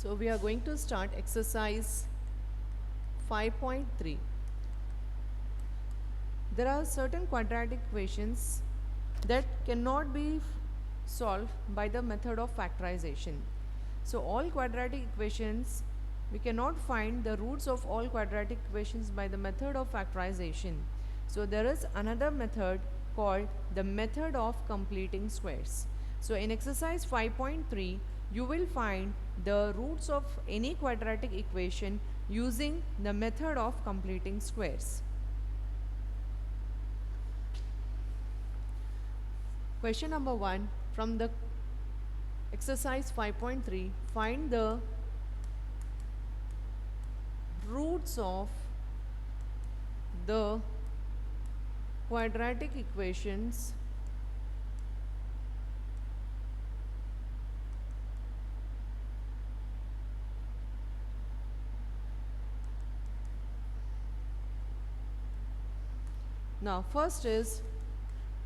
So we are going to start exercise 5.3. There are certain quadratic equations that cannot be solved by the method of factorization. So all quadratic equations, we cannot find the roots of all quadratic equations by the method of factorization. So there is another method called the method of completing squares. So in exercise 5.3, you will find the roots of any quadratic equation using the method of completing squares. Question number 1 from the exercise 5.3, find the roots of the quadratic equations now. First is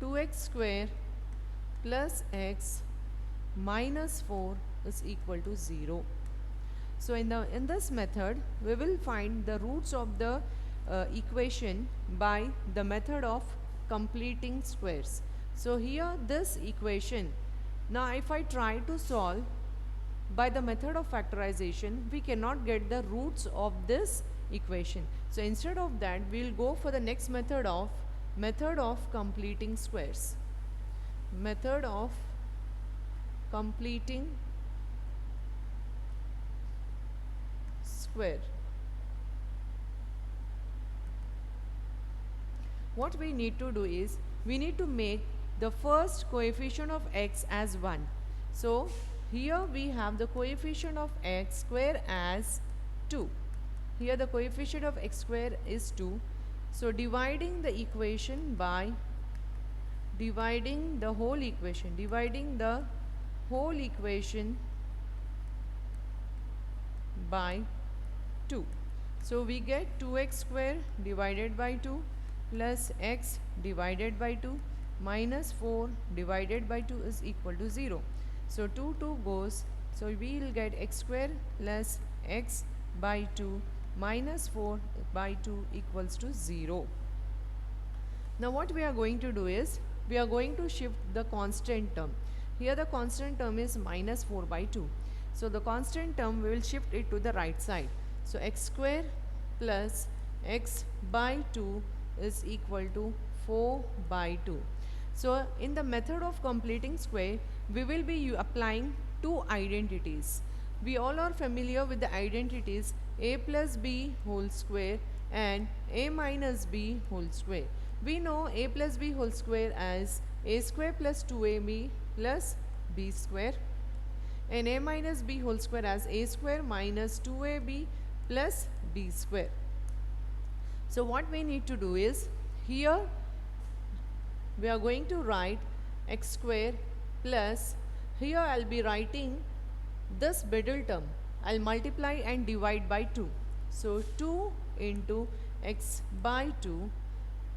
2x square plus x minus 4 is equal to 0. So in this method we will find the roots of the equation by the method of completing squares. So here this equation, now if I try to solve by the method of factorization, we cannot get the roots of this equation. So instead of that, we will go for the next method of completing squares. Method of completing square. What we need to do is, we need to make the first coefficient of x as 1. So here we have the coefficient of x square as 2. Here the coefficient of x square is 2. So dividing the equation by dividing the whole equation by 2. So we get 2x square divided by 2 plus x divided by 2 minus 4 divided by 2 is equal to 0. So 2 goes, so we will get x square plus x by 2 minus 4 by 2 equals to 0. Now what we are going to do is, we are going to shift the constant term. Here the constant term is minus 4 by 2. So the constant term, we will shift it to the right side. So x square plus x by 2 is equal to 4 by 2. So in the method of completing square, we will be applying two identities. We all are familiar with the identities a plus b whole square and a minus b whole square. We know a plus b whole square as a square plus 2ab plus b square, and a minus b whole square as a square minus 2ab plus b square. So what we need to do is, here we are going to write x square plus, here I will be writing this middle term, I will multiply and divide by 2. So 2 into x by 2,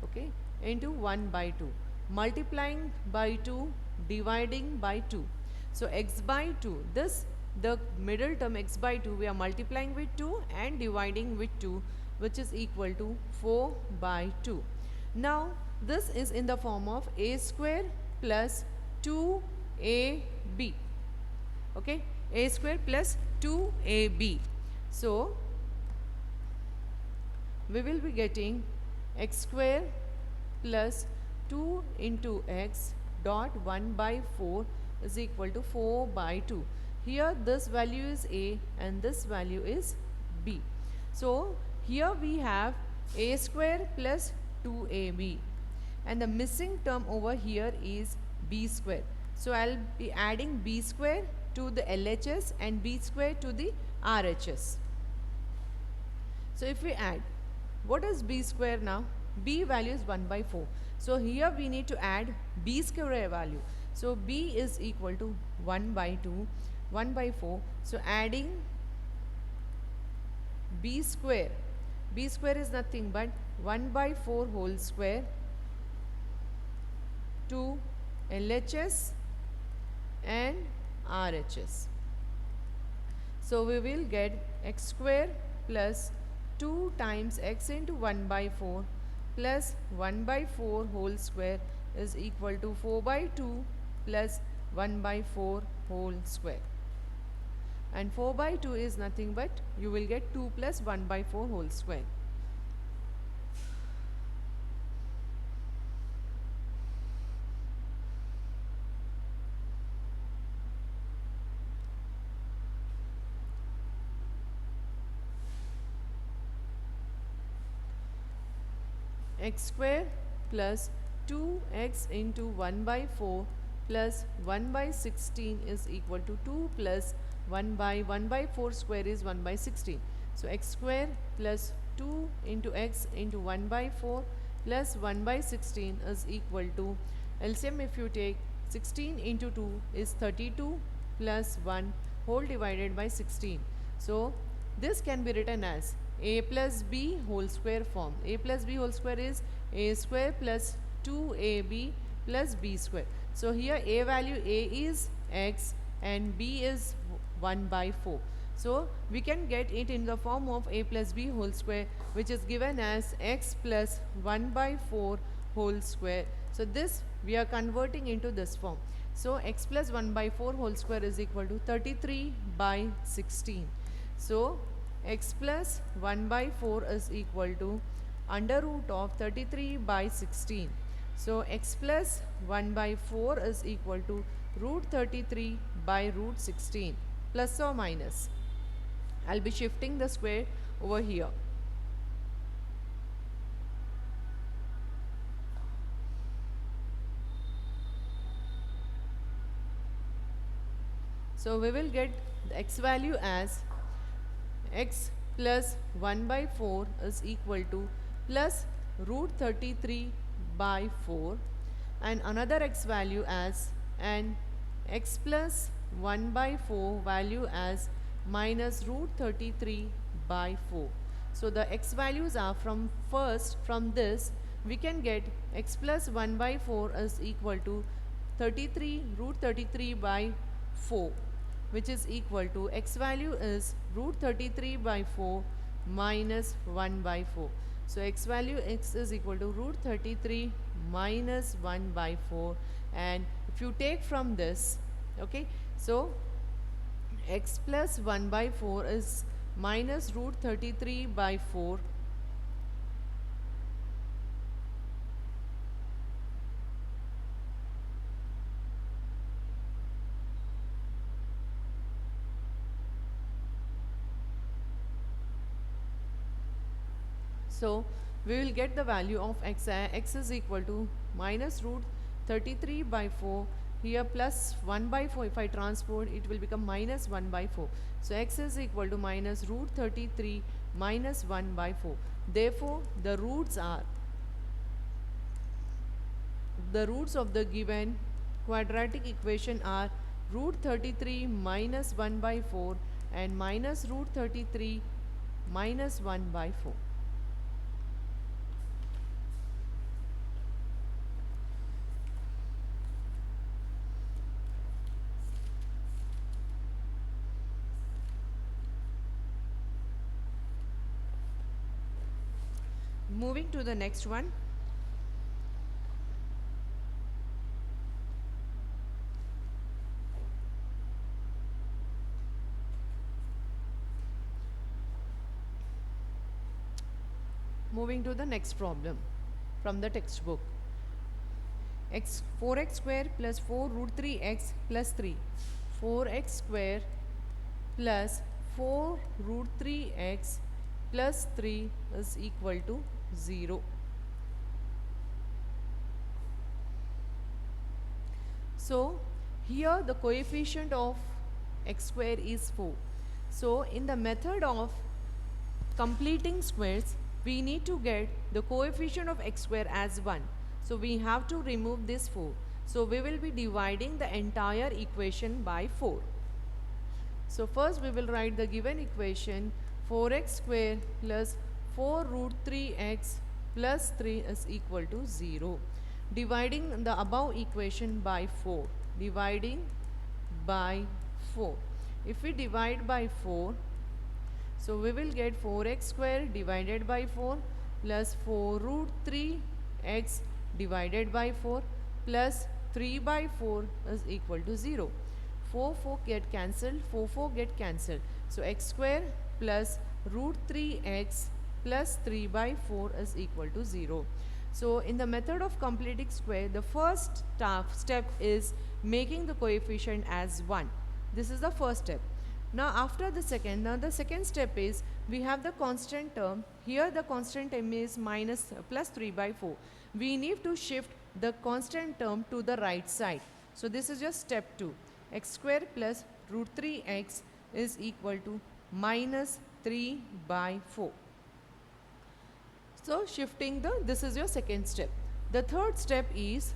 okay, into 1 by 2, multiplying by 2, dividing by 2. So x by 2, this the middle term x by 2, we are multiplying with 2 and dividing with 2, which is equal to 4 by 2. Now this is in the form of a square plus 2ab, okay, a square plus 2ab. So we will be getting x square plus 2 into x dot 1 by 4 is equal to 4 by 2. Here this value is a and this value is b. So here we have a square plus 2ab, and the missing term over here is b square. So I will be adding b square to the LHS and b square to the RHS. So if we add, what is b square now? B value is 1 by 4. So here we need to add b square value. So b is equal to 1 by 2, 1 by 4. So adding b square is nothing but 1 by 4 whole square to LHS and RHS. So we will get x square plus 2 times x into 1 by 4 plus 1 by 4 whole square is equal to 4 by 2 plus 1 by 4 whole square. And 4 by 2 is nothing but you will get 2 plus 1 by 4 whole square. X square plus 2x into 1 by 4 plus 1 by 16 is equal to 2 plus 1 by 4 square is 1 by 16. So x square plus 2 into x into 1 by 4 plus 1 by 16 is equal to, LCM if you take 16 into 2 is 32 plus 1 whole divided by 16. So this can be written as a plus b whole square form. A plus b whole square is a square plus 2ab plus b square. So here a value a is x and b is 1 by 4. So we can get it in the form of a plus b whole square, which is given as x plus 1 by 4 whole square. So this we are converting into this form. So x plus 1 by 4 whole square is equal to 33 by 16. So x plus 1 by 4 is equal to under root of 33 by 16. So x plus 1 by 4 is equal to root 33 by root 16, plus or minus. I'll be shifting the square over here. So we will get the x value as x plus 1 by 4 is equal to plus root 33 by 4, and another x value as an x plus 1 by 4 value as minus root 33 by 4. So the x values are from this we can get x plus 1 by 4 is equal to 33 root 33 by 4, which is equal to x value is root 33 by 4 minus 1 by 4. So x value x is equal to root 33 minus 1 by 4, and if you take from this, okay, so x plus 1 by 4 is minus root 33 by 4. So we will get the value of x. X is equal to minus root 33 by 4. Here plus 1 by 4, if I transpose, it will become minus 1 by 4. So x is equal to minus root 33 minus 1 by 4. Therefore, the roots of the given quadratic equation are root 33 minus 1 by 4 and minus root 33 minus 1 by 4. Moving to the next one. Moving to the next problem from the textbook. 4x square plus 4 root 3x plus 3. 4x square plus 4 root 3x plus 3 is equal to 0. So here the coefficient of x square is 4. So in the method of completing squares, we need to get the coefficient of x square as 1. So we have to remove this 4. So we will be dividing the entire equation by 4. So first we will write the given equation 4x square plus 4 root 3x plus 3 is equal to 0. Dividing the above equation by 4. Dividing by 4. if we divide by 4, so we will get 4x square divided by 4 plus 4 root 3 x divided by 4 plus 3 by 4 is equal to 0. 4 get cancelled, 4 get cancelled. So x square plus root 3x plus 3 by 4 is equal to 0. So in the method of completing square, the first step is making the coefficient as 1. This is the first step. Now the second step is we have the constant term. Here the constant term is plus 3 by 4. We need to shift the constant term to the right side. So this is just step 2. X square plus root 3x is equal to minus 3 by 4. So shifting this is your second step. The third step is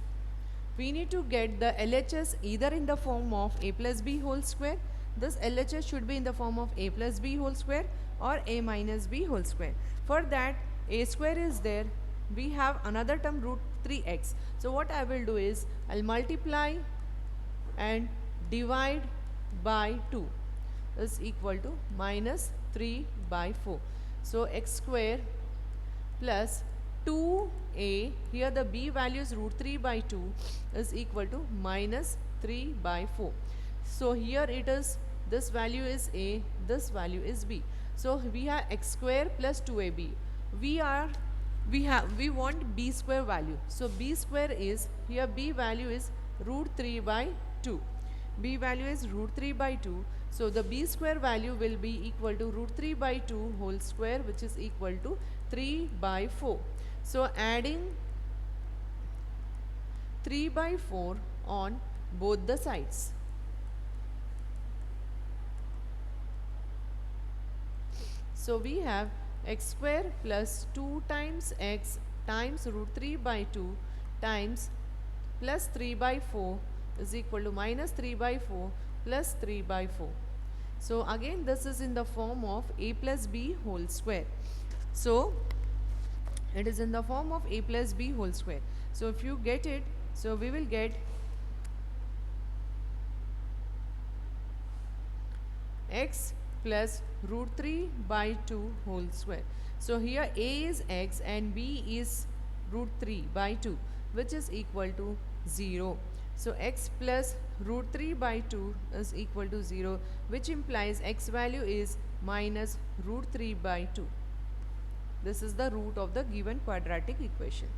we need to get the LHS either in the form of a plus b whole square. This LHS should be in the form of a plus b whole square or a minus b whole square. For that, a square is there. We have another term root 3x. So what I will do is I'll multiply and divide by 2 is equal to minus 3 by 4. So x square plus 2a, here the b value is root 3 by 2 is equal to minus 3 by 4. So here it is, this value is a, this value is b. So we have x square plus 2ab. We want b square value. So b square is, here b value is root 3 by 2. B value is root 3 by 2. So the b square value will be equal to root 3 by 2 whole square, which is equal to 3 by 4. So adding 3 by 4 on both the sides. So we have x square plus 2 times x times root 3 by 2 times plus 3 by 4 is equal to minus 3 by 4 plus 3 by 4. So again this is in the form of a plus b whole square. So it is in the form of a plus b whole square. So if you get it, so we will get x plus root 3 by 2 whole square. So here a is x and b is root 3 by 2, which is equal to 0. So x plus root 3 by 2 is equal to 0, which implies x value is minus root 3 by 2. This is the root of the given quadratic equation.